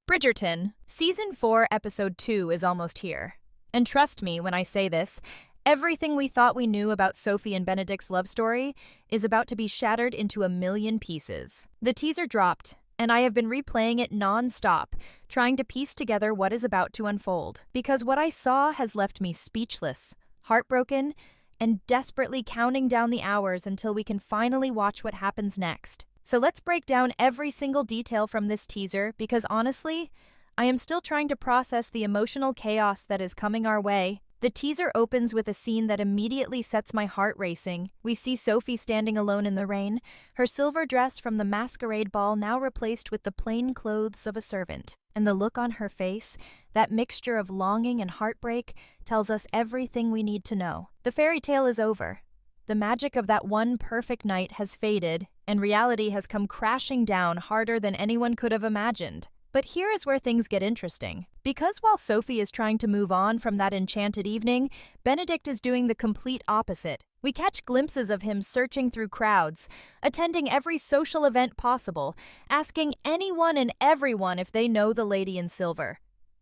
Bridgerton, Season 4, Episode 2 is almost here. And trust me when I say this, everything we thought we knew about Sophie and Benedict's love story is about to be shattered into a million pieces. The teaser dropped, and I have been replaying it non-stop, trying to piece together what is about to unfold. Because what I saw has left me speechless, heartbroken, and desperately counting down the hours until we can finally watch what happens next. So let's break down every single detail from this teaser because honestly, I am still trying to process the emotional chaos that is coming our way. The teaser opens with a scene that immediately sets my heart racing. We see Sophie standing alone in the rain, her silver dress from the masquerade ball now replaced with the plain clothes of a servant. And the look on her face, that mixture of longing and heartbreak, tells us everything we need to know. The fairy tale is over. The magic of that one perfect night has faded, and reality has come crashing down harder than anyone could have imagined. But here is where things get interesting. Because while Sophie is trying to move on from that enchanted evening, Benedict is doing the complete opposite. We catch glimpses of him searching through crowds, attending every social event possible, asking anyone and everyone if they know the lady in silver.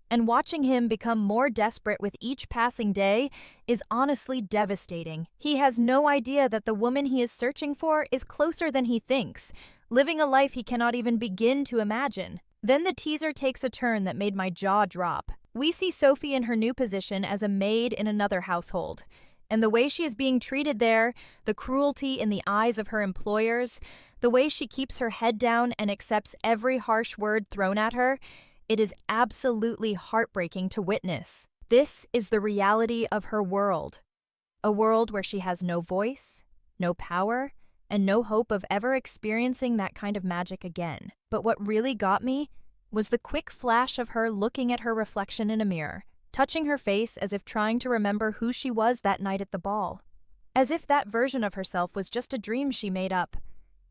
And watching him become more desperate with each passing day is honestly devastating. He has no idea that the woman he is searching for is closer than he thinks, living a life he cannot even begin to imagine. Then the teaser takes a turn that made my jaw drop. We see Sophie in her new position as a maid in another household. And the way she is being treated there, the cruelty in the eyes of her employers, the way she keeps her head down and accepts every harsh word thrown at her, it is absolutely heartbreaking to witness. This is the reality of her world. A world where she has no voice, no power, and no hope of ever experiencing that kind of magic again. But what really got me was the quick flash of her looking at her reflection in a mirror, touching her face as if trying to remember who she was that night at the ball. As if that version of herself was just a dream she made up.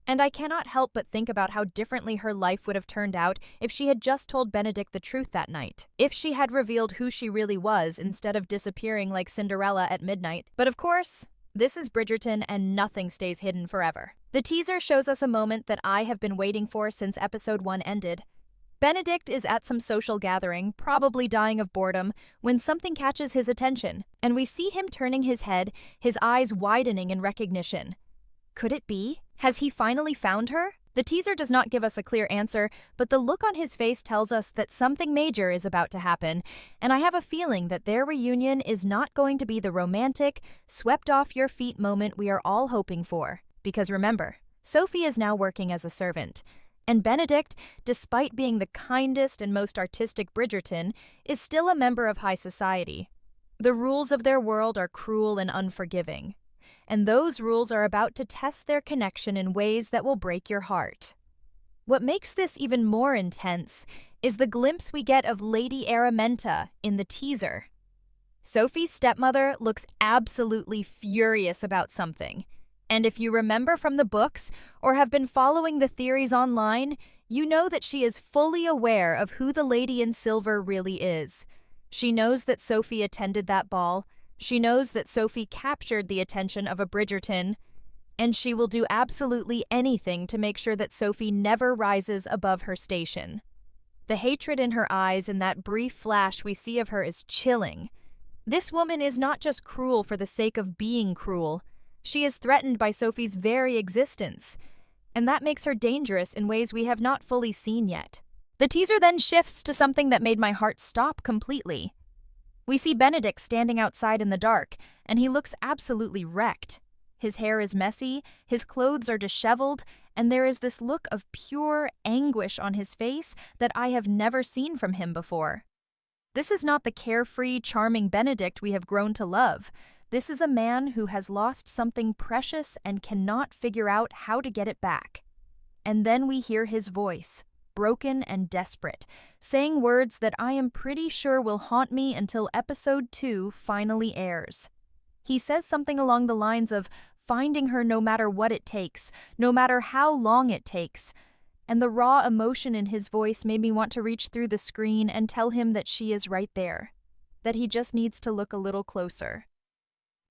And I cannot help but think about how differently her life would have turned out if she had just told Benedict the truth that night. If she had revealed who she really was instead of disappearing like Cinderella at midnight. But of course, this is Bridgerton and nothing stays hidden forever. The teaser shows us a moment that I have been waiting for since episode 1 ended. Benedict is at some social gathering, probably dying of boredom, when something catches his attention, and we see him turning his head, his eyes widening in recognition. Could it be? Has he finally found her? The teaser does not give us a clear answer, but the look on his face tells us that something major is about to happen, and I have a feeling that their reunion is not going to be the romantic, swept-off-your-feet moment we are all hoping for. Because remember, Sophie is now working as a servant, and Benedict, despite being the kindest and most artistic Bridgerton, is still a member of high society. The rules of their world are cruel and unforgiving. And those rules are about to test their connection in ways that will break your heart. What makes this even more intense is the glimpse we get of Lady Aramenta in the teaser. Sophie's stepmother looks absolutely furious about something. And if you remember from the books or have been following the theories online, you know that she is fully aware of who the lady in silver really is. She knows that Sophie attended that ball. She knows that Sophie captured the attention of a Bridgerton, and she will do absolutely anything to make sure that Sophie never rises above her station. The hatred in her eyes in that brief flash we see of her is chilling. This woman is not just cruel for the sake of being cruel. She is threatened by Sophie's very existence, and that makes her dangerous in ways we have not fully seen yet. The teaser then shifts to something that made my heart stop completely. We see Benedict standing outside in the dark, and he looks absolutely wrecked. His hair is messy, his clothes are disheveled, and there is this look of pure anguish on his face that I have never seen from him before. This is not the carefree, charming Benedict we have grown to love. This is a man who has lost something precious and cannot figure out how to get it back. And then we hear his voice, broken and desperate, saying words that I am pretty sure will haunt me until episode 2 finally airs. He says something along the lines of finding her no matter what it takes, no matter how long it takes, and the raw emotion in his voice made me want to reach through the screen and tell him that she is right there, that he just needs to look a little closer.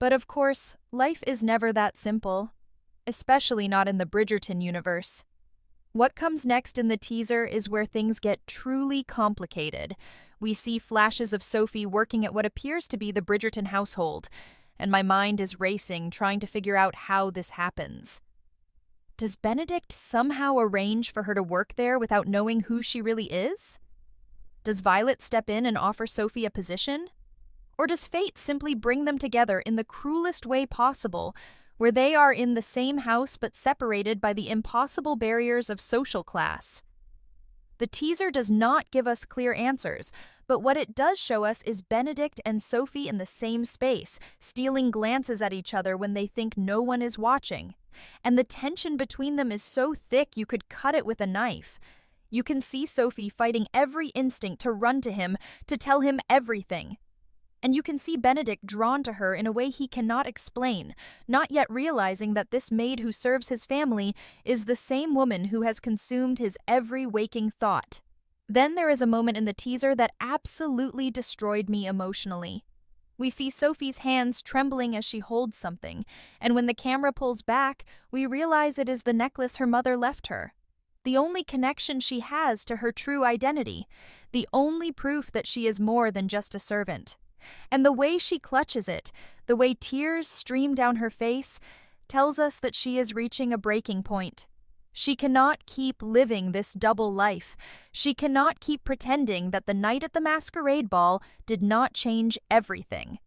But of course, life is never that simple, especially not in the Bridgerton universe. What comes next in the teaser is where things get truly complicated. We see flashes of Sophie working at what appears to be the Bridgerton household, and my mind is racing trying to figure out how this happens. Does Benedict somehow arrange for her to work there without knowing who she really is? Does Violet step in and offer Sophie a position? Or does fate simply bring them together in the cruelest way possible, where they are in the same house but separated by the impossible barriers of social class? The teaser does not give us clear answers, but what it does show us is Benedict and Sophie in the same space, stealing glances at each other when they think no one is watching. And the tension between them is so thick you could cut it with a knife. You can see Sophie fighting every instinct to run to him, to tell him everything. And you can see Benedict drawn to her in a way he cannot explain, not yet realizing that this maid who serves his family is the same woman who has consumed his every waking thought. Then there is a moment in the teaser that absolutely destroyed me emotionally. We see Sophie's hands trembling as she holds something, and when the camera pulls back, we realize it is the necklace her mother left her. The only connection she has to her true identity, the only proof that she is more than just a servant. And the way she clutches it, the way tears stream down her face, tells us that she is reaching a breaking point. She cannot keep living this double life. She cannot keep pretending that the night at the masquerade ball did not change everything.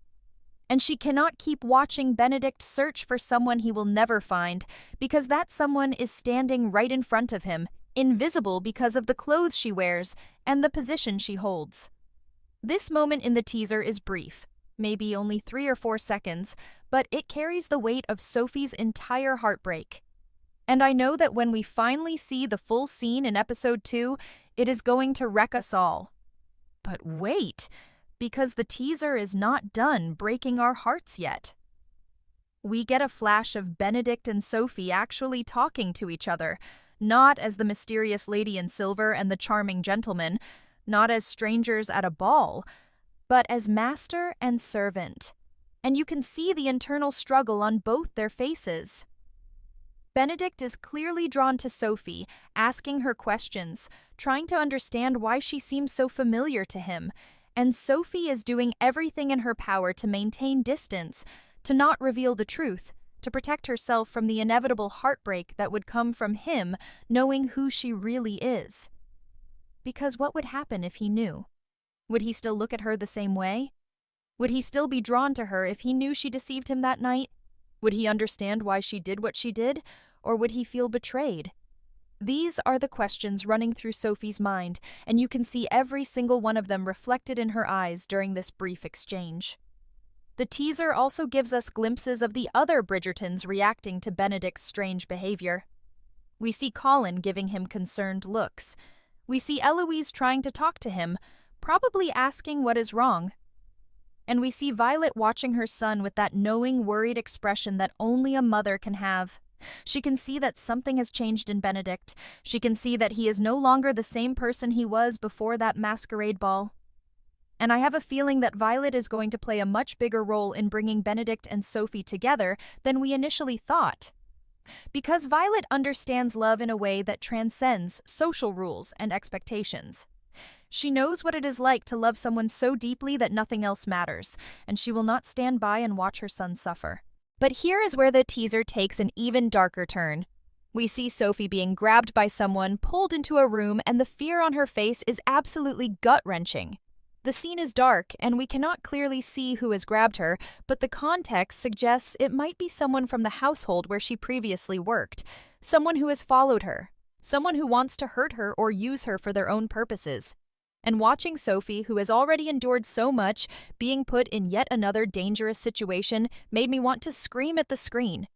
And she cannot keep watching Benedict search for someone he will never find, because that someone is standing right in front of him, invisible because of the clothes she wears and the position she holds. This moment in the teaser is brief, maybe only 3 or 4 seconds, but it carries the weight of Sophie's entire heartbreak. And I know that when we finally see the full scene in episode 2, it is going to wreck us all. But wait, because the teaser is not done breaking our hearts yet. We get a flash of Benedict and Sophie actually talking to each other, not as the mysterious lady in silver and the charming gentleman, not as strangers at a ball, but as master and servant. And you can see the internal struggle on both their faces. Benedict is clearly drawn to Sophie, asking her questions, trying to understand why she seems so familiar to him, and Sophie is doing everything in her power to maintain distance, to not reveal the truth, to protect herself from the inevitable heartbreak that would come from him knowing who she really is. Because what would happen if he knew? Would he still look at her the same way? Would he still be drawn to her if he knew she deceived him that night? Would he understand why she did what she did, or would he feel betrayed? These are the questions running through Sophie's mind, and you can see every single one of them reflected in her eyes during this brief exchange. The teaser also gives us glimpses of the other Bridgertons reacting to Benedict's strange behavior. We see Colin giving him concerned looks. We see Eloise trying to talk to him, probably asking what is wrong. And we see Violet watching her son with that knowing, worried expression that only a mother can have. She can see that something has changed in Benedict. She can see that he is no longer the same person he was before that masquerade ball. And I have a feeling that Violet is going to play a much bigger role in bringing Benedict and Sophie together than we initially thought. Because Violet understands love in a way that transcends social rules and expectations. She knows what it is like to love someone so deeply that nothing else matters, and she will not stand by and watch her son suffer. But here is where the teaser takes an even darker turn. We see Sophie being grabbed by someone, pulled into a room, and the fear on her face is absolutely gut-wrenching. The scene is dark, and we cannot clearly see who has grabbed her, but the context suggests it might be someone from the household where she previously worked, someone who has followed her, someone who wants to hurt her or use her for their own purposes. And watching Sophie, who has already endured so much, being put in yet another dangerous situation made me want to scream at the screen.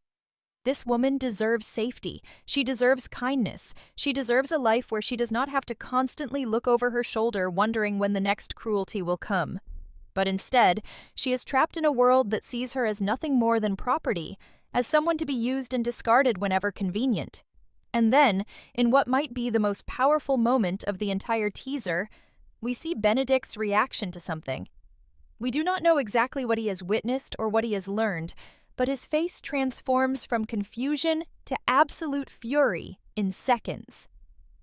This woman deserves safety. She deserves kindness. She deserves a life where she does not have to constantly look over her shoulder wondering when the next cruelty will come. But instead, she is trapped in a world that sees her as nothing more than property, as someone to be used and discarded whenever convenient. And then, in what might be the most powerful moment of the entire teaser, we see Benedict's reaction to something. We do not know exactly what he has witnessed or what he has learned, but his face transforms from confusion to absolute fury in seconds.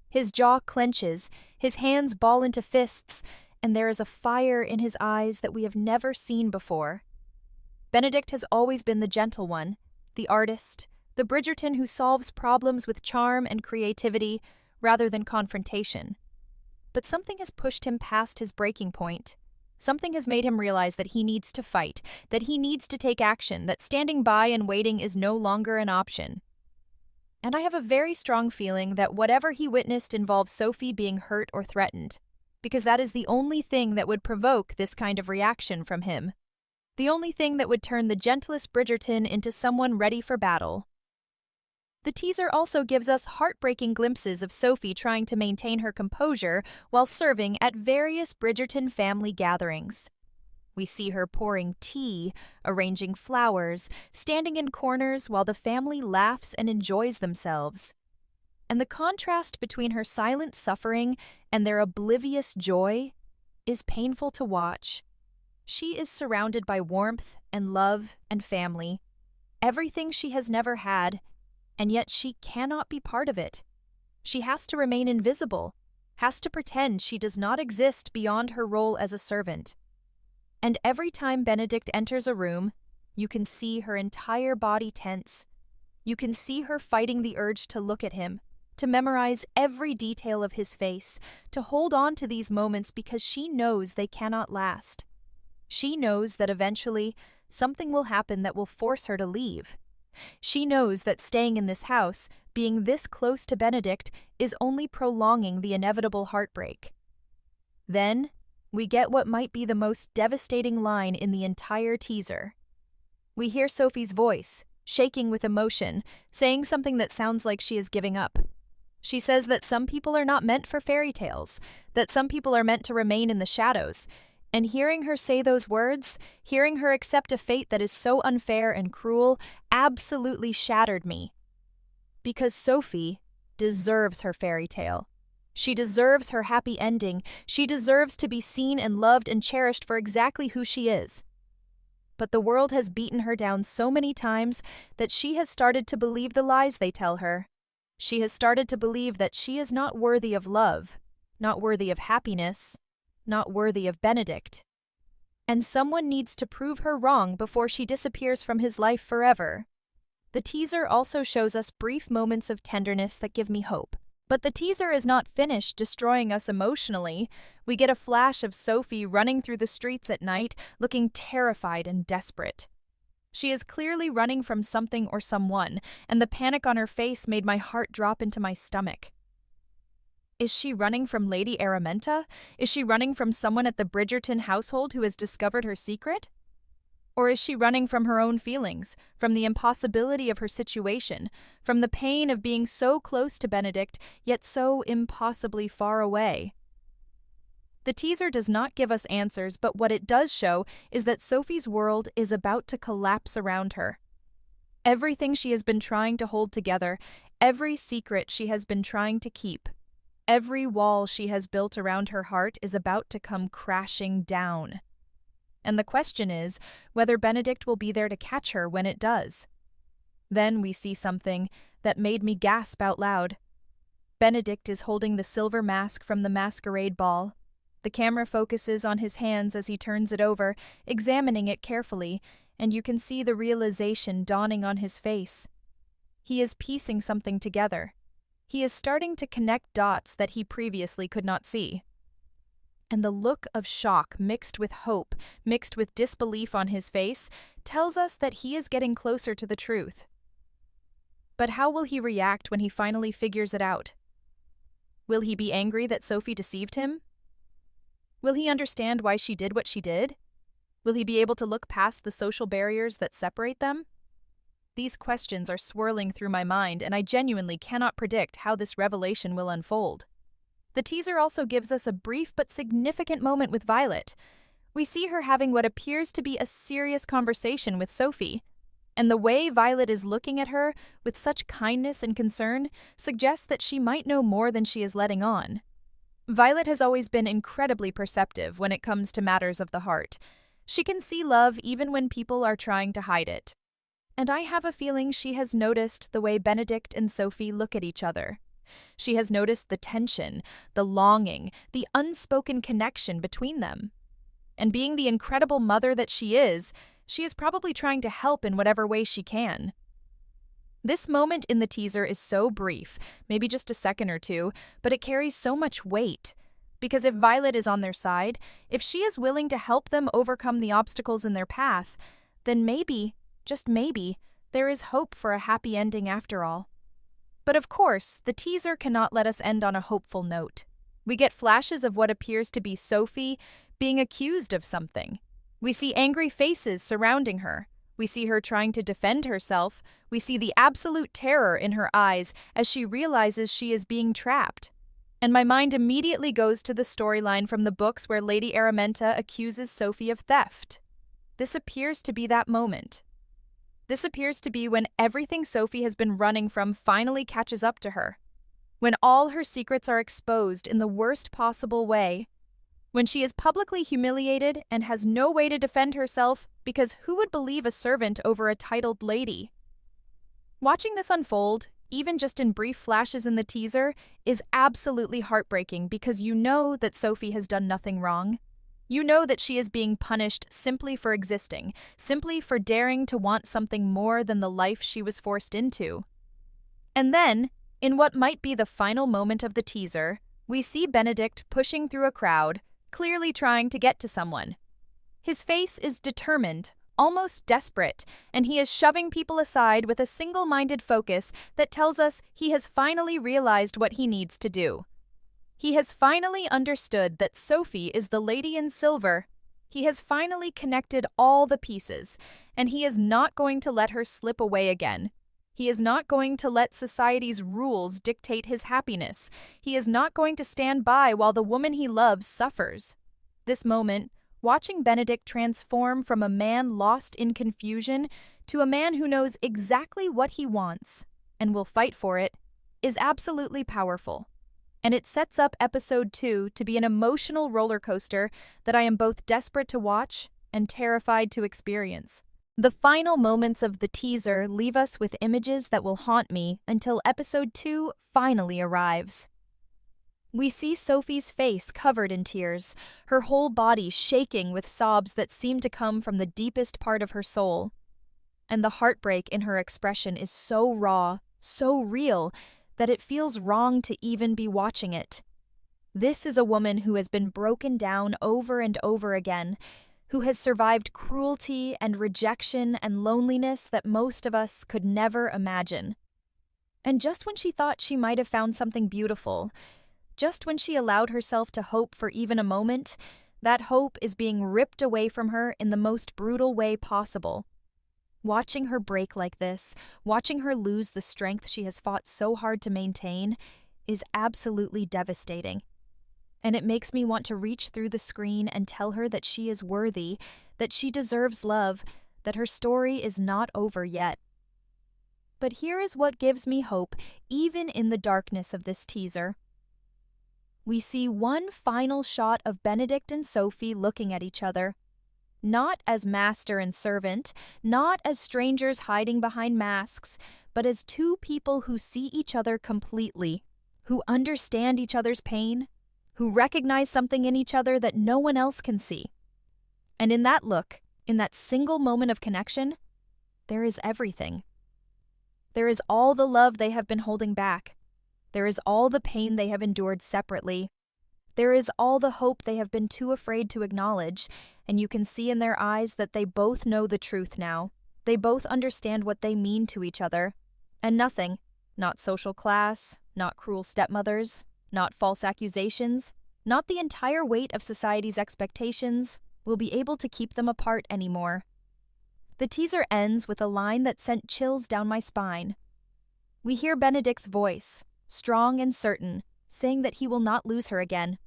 His jaw clenches, his hands ball into fists, and there is a fire in his eyes that we have never seen before. Benedict has always been the gentle one, the artist, the Bridgerton who solves problems with charm and creativity rather than confrontation. But something has pushed him past his breaking point. Something has made him realize that he needs to fight, that he needs to take action, that standing by and waiting is no longer an option. And I have a very strong feeling that whatever he witnessed involves Sophie being hurt or threatened, because that is the only thing that would provoke this kind of reaction from him. The only thing that would turn the gentlest Bridgerton into someone ready for battle. The teaser also gives us heartbreaking glimpses of Sophie trying to maintain her composure while serving at various Bridgerton family gatherings. We see her pouring tea, arranging flowers, standing in corners while the family laughs and enjoys themselves. And the contrast between her silent suffering and their oblivious joy is painful to watch. She is surrounded by warmth and love and family, everything she has never had, and yet she cannot be part of it. She has to remain invisible, has to pretend she does not exist beyond her role as a servant. And every time Benedict enters a room, you can see her entire body tense. You can see her fighting the urge to look at him, to memorize every detail of his face, to hold on to these moments because she knows they cannot last. She knows that eventually something will happen that will force her to leave. She knows that staying in this house, being this close to Benedict, is only prolonging the inevitable heartbreak. Then, we get what might be the most devastating line in the entire teaser. We hear Sophie's voice, shaking with emotion, saying something that sounds like she is giving up. She says that some people are not meant for fairy tales, that some people are meant to remain in the shadows. And hearing her say those words, hearing her accept a fate that is so unfair and cruel, absolutely shattered me. Because Sophie deserves her fairy tale. She deserves her happy ending. She deserves to be seen and loved and cherished for exactly who she is. But the world has beaten her down so many times that she has started to believe the lies they tell her. She has started to believe that she is not worthy of love, not worthy of happiness, not worthy of Benedict. And someone needs to prove her wrong before she disappears from his life forever. The teaser also shows us brief moments of tenderness that give me hope. But the teaser is not finished destroying us emotionally. We get a flash of Sophie running through the streets at night, looking terrified and desperate. She is clearly running from something or someone, and the panic on her face made my heart drop into my stomach. Is she running from Lady Aramenta? Is she running from someone at the Bridgerton household who has discovered her secret? Or is she running from her own feelings, from the impossibility of her situation, from the pain of being so close to Benedict, yet so impossibly far away? The teaser does not give us answers, but what it does show is that Sophie's world is about to collapse around her. Everything she has been trying to hold together, every secret she has been trying to keep, every wall she has built around her heart is about to come crashing down. And the question is whether Benedict will be there to catch her when it does. Then we see something that made me gasp out loud. Benedict is holding the silver mask from the masquerade ball. The camera focuses on his hands as he turns it over, examining it carefully, and you can see the realization dawning on his face. He is piecing something together. He is starting to connect dots that he previously could not see. And the look of shock mixed with hope, mixed with disbelief on his face, tells us that he is getting closer to the truth. But how will he react when he finally figures it out? Will he be angry that Sophie deceived him? Will he understand why she did what she did? Will he be able to look past the social barriers that separate them? These questions are swirling through my mind, and I genuinely cannot predict how this revelation will unfold. The teaser also gives us a brief but significant moment with Violet. We see her having what appears to be a serious conversation with Sophie, and the way Violet is looking at her with such kindness and concern suggests that she might know more than she is letting on. Violet has always been incredibly perceptive when it comes to matters of the heart. She can see love even when people are trying to hide it. And I have a feeling she has noticed the way Benedict and Sophie look at each other. She has noticed the tension, the longing, the unspoken connection between them. And being the incredible mother that she is probably trying to help in whatever way she can. This moment in the teaser is so brief, maybe just a second or two, but it carries so much weight. Because if Violet is on their side, if she is willing to help them overcome the obstacles in their path, then maybe, just maybe, there is hope for a happy ending after all. But of course, the teaser cannot let us end on a hopeful note. We get flashes of what appears to be Sophie being accused of something. We see angry faces surrounding her. We see her trying to defend herself. We see the absolute terror in her eyes as she realizes she is being trapped. And my mind immediately goes to the storyline from the books where Lady Aramenta accuses Sophie of theft. This appears to be that moment. This appears to be when everything Sophie has been running from finally catches up to her. When all her secrets are exposed in the worst possible way. When she is publicly humiliated and has no way to defend herself because who would believe a servant over a titled lady? Watching this unfold, even just in brief flashes in the teaser, is absolutely heartbreaking because you know that Sophie has done nothing wrong. You know that she is being punished simply for existing, simply for daring to want something more than the life she was forced into. And then, in what might be the final moment of the teaser, we see Benedict pushing through a crowd, clearly trying to get to someone. His face is determined, almost desperate, and he is shoving people aside with a single-minded focus that tells us he has finally realized what he needs to do. He has finally understood that Sophie is the lady in silver. He has finally connected all the pieces, and he is not going to let her slip away again. He is not going to let society's rules dictate his happiness. He is not going to stand by while the woman he loves suffers. This moment, watching Benedict transform from a man lost in confusion to a man who knows exactly what he wants and will fight for it, is absolutely powerful. And it sets up episode 2 to be an emotional roller coaster that I am both desperate to watch and terrified to experience. The final moments of the teaser leave us with images that will haunt me until episode 2 finally arrives. We see Sophie's face covered in tears, her whole body shaking with sobs that seem to come from the deepest part of her soul. And the heartbreak in her expression is so raw, so real, that it feels wrong to even be watching it. This is a woman who has been broken down over and over again, who has survived cruelty and rejection and loneliness that most of us could never imagine. And just when she thought she might have found something beautiful, just when she allowed herself to hope for even a moment, that hope is being ripped away from her in the most brutal way possible. Watching her break like this, watching her lose the strength she has fought so hard to maintain, is absolutely devastating. And it makes me want to reach through the screen and tell her that she is worthy, that she deserves love, that her story is not over yet. But here is what gives me hope, even in the darkness of this teaser. We see one final shot of Benedict and Sophie looking at each other. Not as master and servant, not as strangers hiding behind masks, but as two people who see each other completely, who understand each other's pain, who recognize something in each other that no one else can see. And in that look, in that single moment of connection, there is everything. There is all the love they have been holding back. There is all the pain they have endured separately. There is all the hope they have been too afraid to acknowledge, and you can see in their eyes that they both know the truth now. They both understand what they mean to each other. And nothing, not social class, not cruel stepmothers, not false accusations, not the entire weight of society's expectations, will be able to keep them apart anymore. The teaser ends with a line that sent chills down my spine. We hear Benedict's voice, strong and certain, saying that he will not lose her again.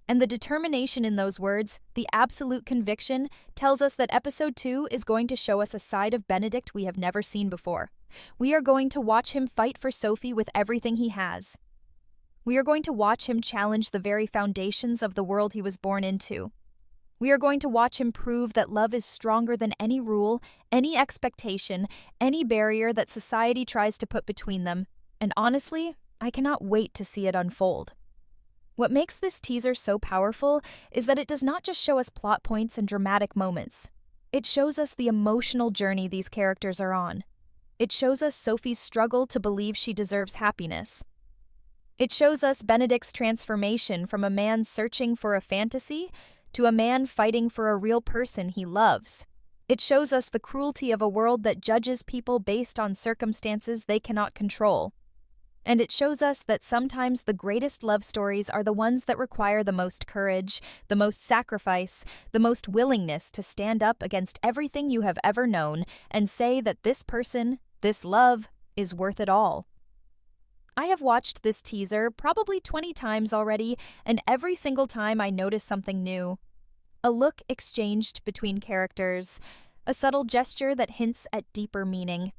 And the determination in those words, the absolute conviction, tells us that episode 2 is going to show us a side of Benedict we have never seen before. We are going to watch him fight for Sophie with everything he has. We are going to watch him challenge the very foundations of the world he was born into. We are going to watch him prove that love is stronger than any rule, any expectation, any barrier that society tries to put between them. And honestly, I cannot wait to see it unfold. What makes this teaser so powerful is that it does not just show us plot points and dramatic moments. It shows us the emotional journey these characters are on. It shows us Sophie's struggle to believe she deserves happiness. It shows us Benedict's transformation from a man searching for a fantasy to a man fighting for a real person he loves. It shows us the cruelty of a world that judges people based on circumstances they cannot control. And it shows us that sometimes the greatest love stories are the ones that require the most courage, the most sacrifice, the most willingness to stand up against everything you have ever known and say that this person, this love, is worth it all. I have watched this teaser probably 20 times already, and every single time I notice something new. A look exchanged between characters, a subtle gesture that hints at deeper meaning,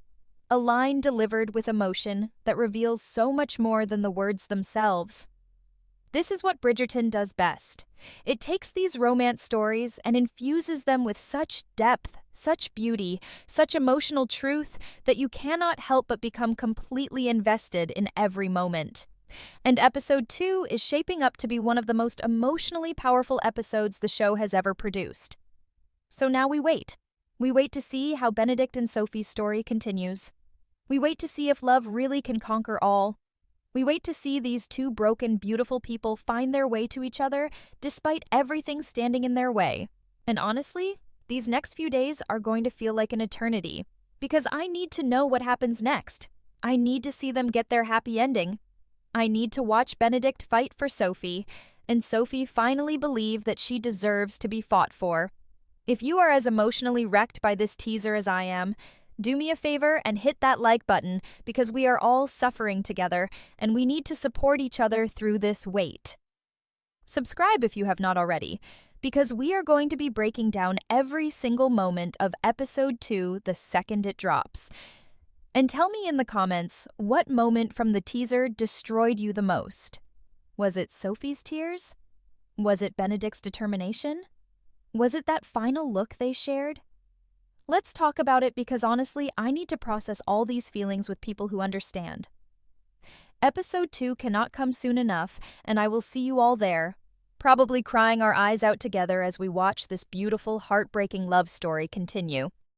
a line delivered with emotion that reveals so much more than the words themselves. This is what Bridgerton does best. It takes these romance stories and infuses them with such depth, such beauty, such emotional truth that you cannot help but become completely invested in every moment. And episode 2 is shaping up to be one of the most emotionally powerful episodes the show has ever produced. So now we wait. We wait to see how Benedict and Sophie's story continues. We wait to see if love really can conquer all. We wait to see these two broken, beautiful people find their way to each other despite everything standing in their way. And honestly, these next few days are going to feel like an eternity, because I need to know what happens next. I need to see them get their happy ending. I need to watch Benedict fight for Sophie, and Sophie finally believe that she deserves to be fought for. If you are as emotionally wrecked by this teaser as I am, do me a favor and hit that like button, because we are all suffering together and we need to support each other through this wait. Subscribe if you have not already, because we are going to be breaking down every single moment of episode 2 the second it drops. And tell me in the comments what moment from the teaser destroyed you the most. Was it Sophie's tears? Was it Benedict's determination? Was it that final look they shared? Let's talk about it, because honestly, I need to process all these feelings with people who understand. Episode 2 cannot come soon enough, and I will see you all there, probably crying our eyes out together as we watch this beautiful, heartbreaking love story continue.